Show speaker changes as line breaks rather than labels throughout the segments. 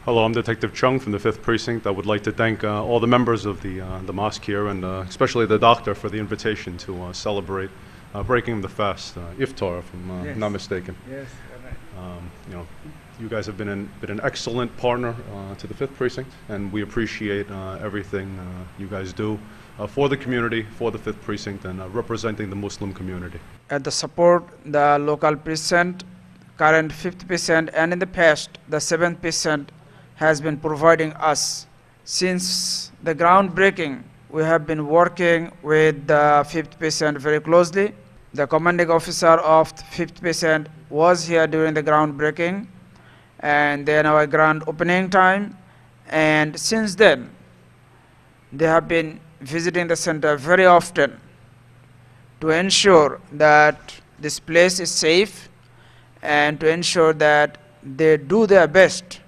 Hello, I'm Detective Chung from the 5th Precinct. I would like to thank all the members of the mosque here and especially the doctor for the invitation to celebrate breaking the fast, iftar, if I'm
Yes.
not mistaken.
Yes, right.
You guys have been an excellent partner to the 5th Precinct, and we appreciate everything you guys do for the community, for the 5th Precinct, and representing the Muslim community.
At the support, the local precinct, current 50%, and in the past, the 7% has been providing us. Since the groundbreaking, we have been working with the 50% very closely. The commanding officer of 50% was here during the groundbreaking and then our grand opening time. And since then, they have been visiting the center very often to ensure that this place is safe and to ensure that they do their best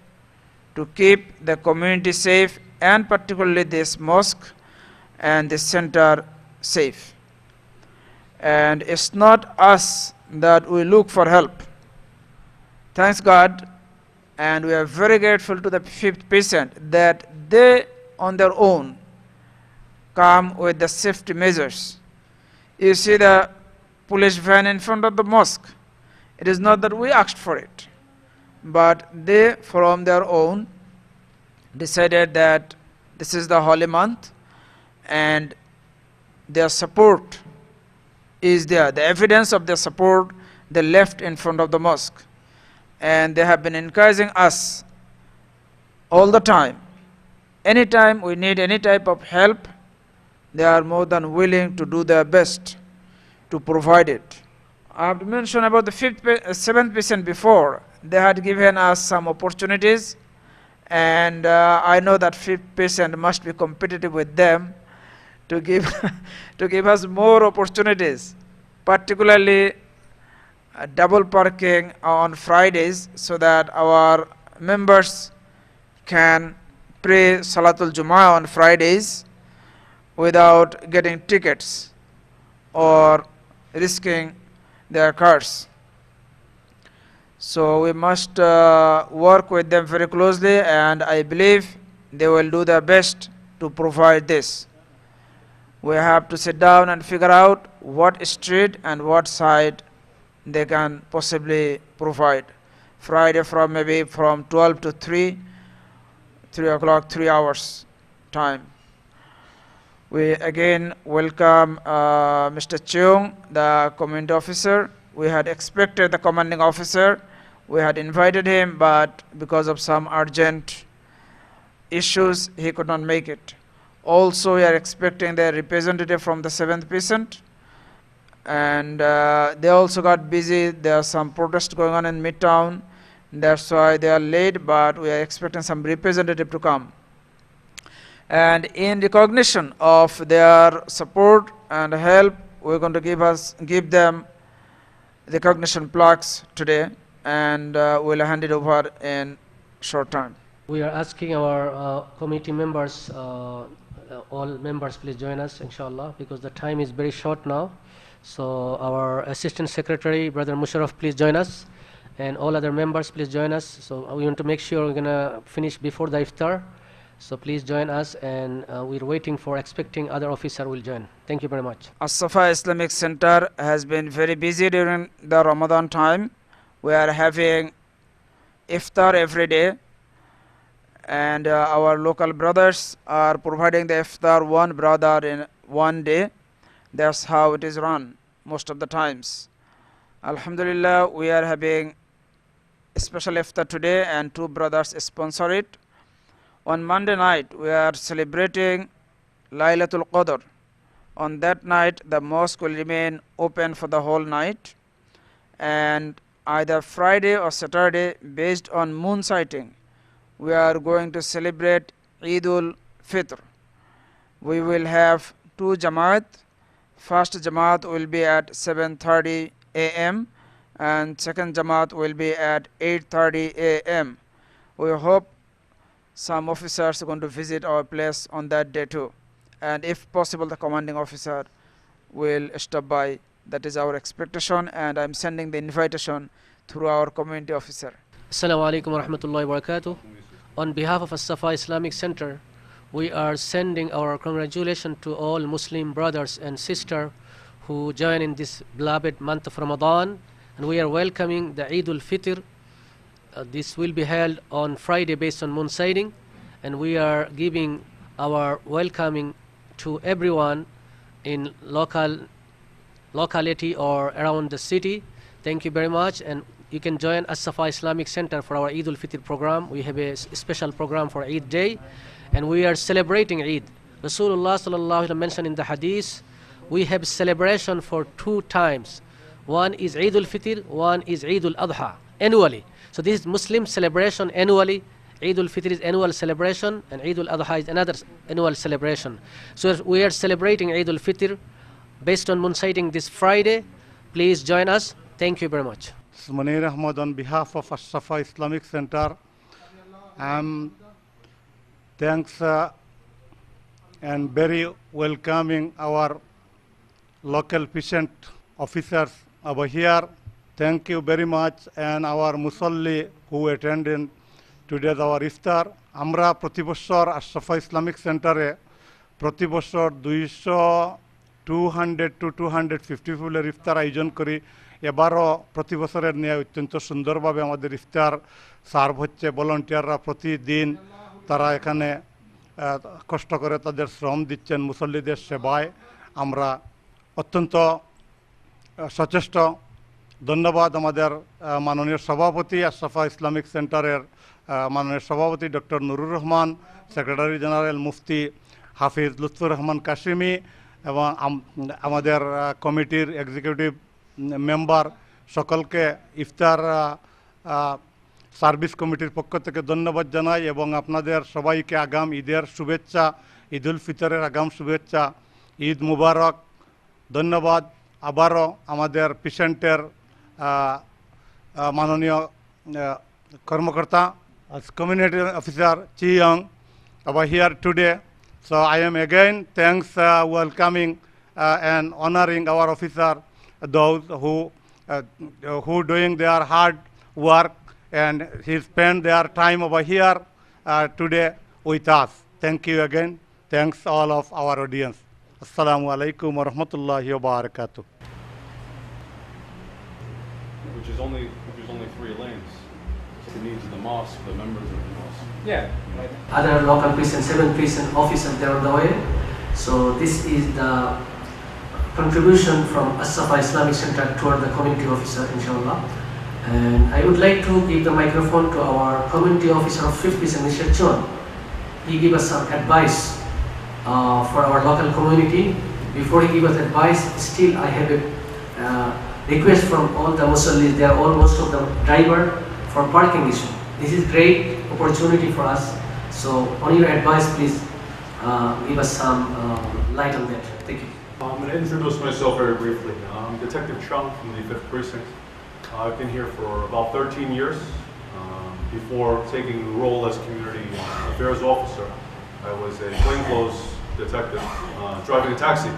to keep the community safe and particularly this mosque and this center safe. And it's not us that we look for help. Thanks God, and we are very grateful to the 50% that they on their own come with the safety measures. You see the police van in front of the mosque. It is not that we asked for it, but they from their own decided that this is the holy month and their support is there. The evidence of their support they left in front of the mosque, and they have been encouraging us all the time. Anytime we need any type of help, they are more than willing to do their best to provide it. I have mentioned about the 7% before. They had given us some opportunities, and I know that 5% must be competitive with them to give to give us more opportunities, particularly double parking on Fridays, so that our members can pray Salatul Jummah on Fridays without getting tickets or risking their cars. So we must work with them very closely, and I believe they will do their best to provide this. We have to sit down and figure out what street and what side they can possibly provide. Friday from maybe from 12 to 3 o'clock, 3 hours time. We again welcome Mr. Cheung, the command officer. We had expected the commanding officer. We had invited him, but because of some urgent issues, he could not make it. Also, we are expecting the representative from the 7th Precinct, and they also got busy. There are some protests going on in Midtown. That's why they are late, but we are expecting some representative to come. And in recognition of their support and help, we're going to give them recognition plaques today, and we'll hand it over in short time.
We are asking our committee members, all members, please join us, inshallah, because the time is very short now. So our Assistant Secretary, Brother Musharraf, please join us, and all other members, please join us. So we want to make sure we're going to finish before the iftar. So please join us, and we're waiting for, expecting other officer will join. Thank you very much.
Assafa Islamic Center has been very busy during the Ramadan time. We are having iftar every day, and our local brothers are providing the iftar one brother in one day. That's how it is run most of the times. Alhamdulillah, we are having a special iftar today, and 2 brothers sponsor it. On Monday night, we are celebrating Laylatul Qadr. On that night, the mosque will remain open for the whole night, and either Friday or Saturday, based on moon sighting, we are going to celebrate Eidul Fitr. We will have 2 Jamaat. First Jamaat will be at 7:30 a.m. and second Jamaat will be at 8:30 a.m. We hope some officers are going to visit our place on that day too, and if possible the commanding officer will stop by. That is our expectation, and I'm sending the invitation through our community officer.
Assalamu alaikum wa rahmatullahi wa barakatuh. on behalf of Assafa Islamic Center, we are sending our congratulations to all Muslim brothers and sisters who join in this beloved month of Ramadan, and we are welcoming the Eid al-Fitr. This will be held on Friday based on moon sighting, and we are giving our welcoming to everyone in locality or around the city. Thank you very much, and you can join Assafa Islamic Center for our Eid al-Fitr program. We have a special program for Eid Day, and we are celebrating Eid. Rasulullah sallallahu alaihi wasallam mentioned in the hadith, we have celebration for 2 times. One is Eid al-Fitr, one is Eid al-Adha, annually. So this is Muslim celebration annually. Eid al-Fitr is annual celebration, and Eid al-Adha is another annual celebration. So we are celebrating Eid al-Fitr based on moon sighting this Friday. Please join us. Thank you very much.
Munir Ahmad on behalf of Assafa Islamic Center. Thanks and very welcoming our local patient officers over here. Thank you very much, and our Musalli who attended today's our iftar. Amra প্রতিবছর Assafa Islamic Center প্রতিবছর 200 to 250 ফুলের ইফতার আয়োজন করি। এবারও প্রতি বছরের নিয়ে অত্যন্ত সুন্দরভাবে আমাদের ইফতার সার্ভ হচ্ছে। ভলান্টিয়াররা প্রতিদিন তারা এখানে কষ্ট করে তাদের শ্রম দিচ্ছেন মুসল্লিদের সেবায়। আমরা অত্যন্ত সচেষ্ট। ধন্যবাদ আমাদের মাননীয় সভাপতি আশরাফা ইসলামিক সেন্টারের মাননীয় সভাপতি ডক্টর নুরুর রহমান, সেক্রেটারি জেনারেল মুফতি হাফিজ লুৎফুর রহমান কাশিমি এবং আমাদের কমিটির এক্সিকিউটিভ মেম্বার সকলকে ইফতার সার্ভিস কমিটির পক্ষ থেকে ধন্যবাদ জানাই এবং আপনাদের সবাইকে আগাম ঈদের শুভেচ্ছা, ঈদ উল ফিতরের আগাম শুভেচ্ছা। ঈদ মুবারক। ধন্যবাদ আবারও আমাদের পেশেন্টের মাননীয় কর্মকর্তা community officer Chi Young over here today. So I am again thanks welcoming and honoring our officer, those who doing their hard work and he spend their time over here today with us. Thank you again. Thanks all of our audience. Assalamu alaikum wa rahmatullahi wa barakatuh.
Which is only 3 lanes. The needs of the mosque, the members of the mosque.
Yeah. Other local prison, 7 prison officers there on the way. So this is the contribution from Assafa Islamic Center toward the community officer, inshallah. And I would like to give the microphone to our community officer of 5th prison, Mr. Chon. He give us some advice for our local community. Before he give us advice, still I have a request from all the Musallis. They are all most of the driver for parking issue. This is great opportunity for us. So on your advice, please give us some light on that. Thank you.
I'm going to introduce myself very briefly. I'm Detective Chung from the 5th Precinct. I've been here for about 13 years. Before taking the role as community affairs officer, I was a plainclothes detective driving a taxi,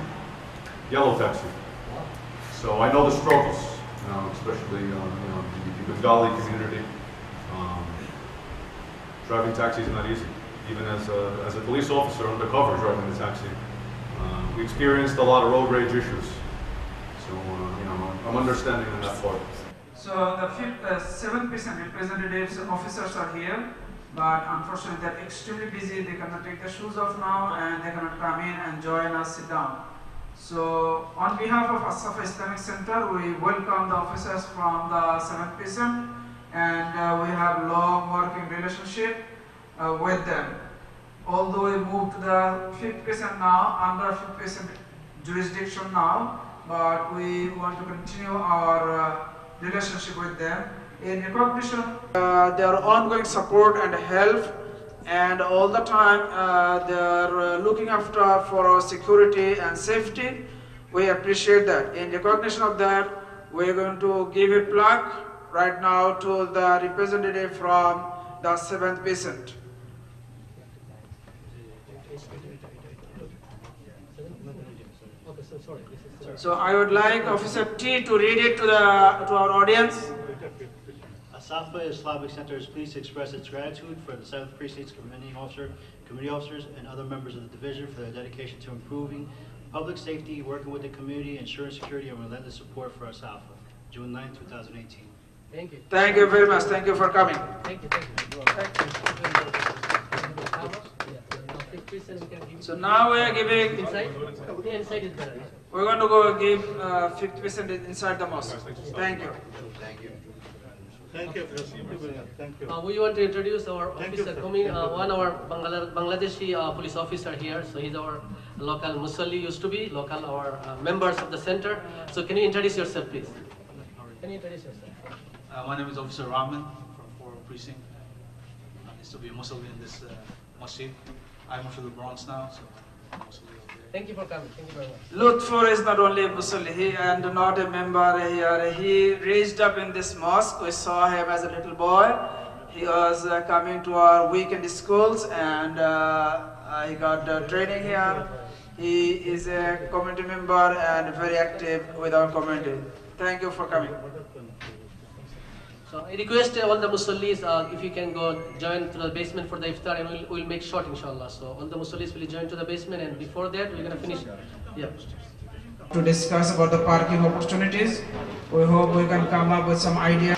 yellow taxi. So I know the struggles, especially the Bengali community. Driving taxi is not easy, even as a police officer undercover driving the taxi. We experienced a lot of road rage issues, so I'm understanding on that part.
So the 7% representatives officers are here, but unfortunately they're extremely busy. They cannot take their shoes off now, and they cannot come in and join us, sit down. So on behalf of Assafa Islamic Center, we welcome the officers from the 7th prison, and we have long working relationship with them. Although we moved to the 5th prison now, under 5th prison jurisdiction now, but we want to continue our relationship with them in recognition their ongoing support and help, and all the time they're looking after for our security and safety. We appreciate that. In recognition of that, we're going to give a plaque right now to the representative from the 7th precinct. So I would like Officer T to read it to our audience.
Assafa Islamic Center is pleased to express its gratitude for the 7th Precinct's commanding officer, committee officers, and other members of the division for their dedication to improving public safety, working with the community, ensuring security, and relentless support for Assafa. June 9, 2018.
Thank you.
Thank you very much. Thank you for coming.
Thank you.
So now we are giving,
Inside? Yeah, inside is better.
we're going to go give 50% inside the mosque. Thank you.
Thank you. Thank you.
We want to introduce our
Thank you,
officer,
sir.
one our Bangladeshi police officer here. So he's our local Musalli, used to be local, our members of the center. So can you introduce yourself, please? Can you introduce yourself?
My name is Officer Rahman from 4 Precinct. I used to be a Muslim in this masjid. I'm from the Bronx now, so I'm Muslim over there.
Thank you for coming. Thank you very much.
Lutfur is not only a Muslim, he and not a member here. He raised up in this mosque. We saw him as a little boy. He was coming to our weekend schools, and he got training here. He is a community member and very active with our community. Thank you for coming.
So I request all the Musallis, if you can go join to the basement for the iftar, and we'll make short, inshallah. So all the Musallis will join to the basement, and before that we're gonna finish. Yeah.
To discuss about the parking opportunities, we hope we can come up with some idea.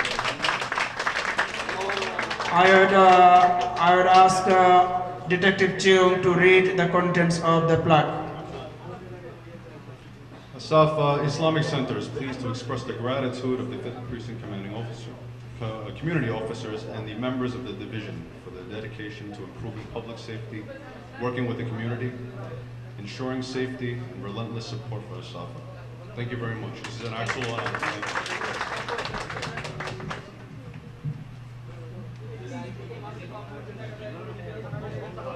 I would ask Detective Cheung to read the contents of the plaque.
Assafa Islamic Center is pleased to express the gratitude of the 5th Precinct Commanding Officer, community officers, and the members of the division for their dedication to improving public safety, working with the community, ensuring safety, and relentless support for Assafa. Thank you very much. This is an actual honor.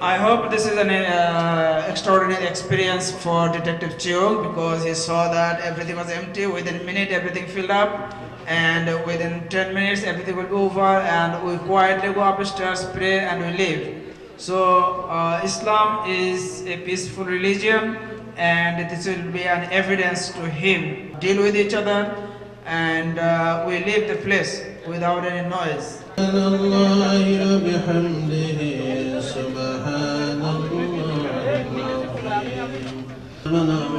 I hope this is an extraordinary experience for Detective Cheung, because he saw that everything was empty. Within a minute, everything filled up, and within 10 minutes, everything will be over, and we quietly go upstairs, pray, and we leave. So Islam is a peaceful religion, and this will be an evidence to him. Deal with each other, and we leave the place without any noise.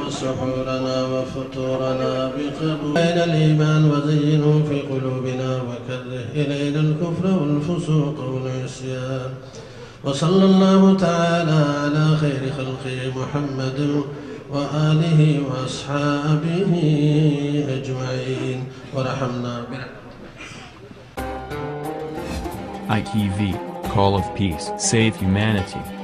وسحورنا وفطورنا بقبول الإيمان وزينه في قلوبنا وكره إلينا الكفر والفسوق والعصيان وصلى الله تعالى على خير خلقه محمد وآله وأصحابه أجمعين ورحمنا
ITV, Call of Peace, Save Humanity.